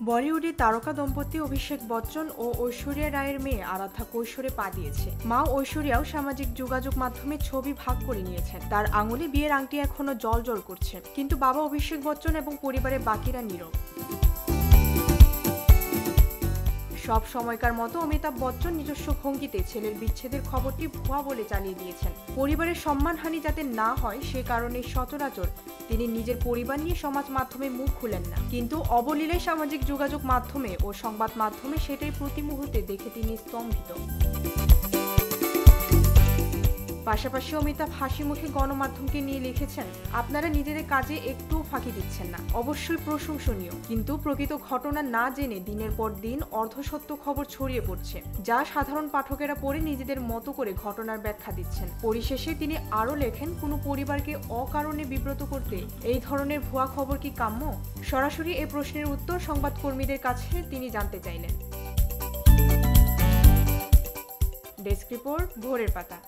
বলিউডের তারকা দম্পতি অভিষেক বচ্চন ও ঐশ্বরিয়া রায়ের মেয়ে আরাধ্যা কৈশোরে পা দিয়েছে। মা ঐশ্বরিয়াও সামাজিক যোগাযোগ মাধ্যমে ছবি ভাগ করে নিয়েছেন। তার আঙুলে বিয়ের আংটি এখনো জ্বলজ্বল করছে, কিন্তু বাবা অভিষেক বচ্চন এবং পরিবারের বাকিরা নীরব। সব সময়কার মতো অমিতাভ বচ্চন নিজস্ব ভঙ্গিতে ছেলের বিচ্ছেদের খবরটি ভুয়া বলে চালিয়ে দিয়েছেন। পরিবারের সম্মানহানি যাতে না হয় সে কারণে সচরাচর তিনি নিজের পরিবার নিয়ে সমাজ মাধ্যমে মুখ খুলেন না, কিন্তু অবলীলায় সামাজিক যোগাযোগ মাধ্যমে ও সংবাদ মাধ্যমে সেটাই প্রতি মুহূর্তে দেখে তিনি স্তম্ভিত। পাশাপাশি অমিতাভ হাসি মুখে গণমাধ্যমকে নিয়ে লিখেছেন, আপনারা নিজেদের কাজে একটুও ফাঁকি দিচ্ছেন না, অবশ্যই প্রশংসনীয়, কিন্তু প্রকৃত ঘটনা না জেনে দিনের পর দিন অর্ধসত্য খবর ছড়িয়ে পড়ছে, যা সাধারণ পাঠকেরা পড়ে নিজেদের মতো করে ঘটনার ব্যাখ্যা দিচ্ছেন। পরিশেষে তিনি আরও লেখেন, কোনো পরিবারকে অকারণে বিব্রত করতে এই ধরনের ভুয়া খবর কি কাম্য? সরাসরি এই প্রশ্নের উত্তর সংবাদকর্মীদের কাছে তিনি জানতে চাইলেন। ডেস্ক রিপোর্ট, ভোরের পাতা।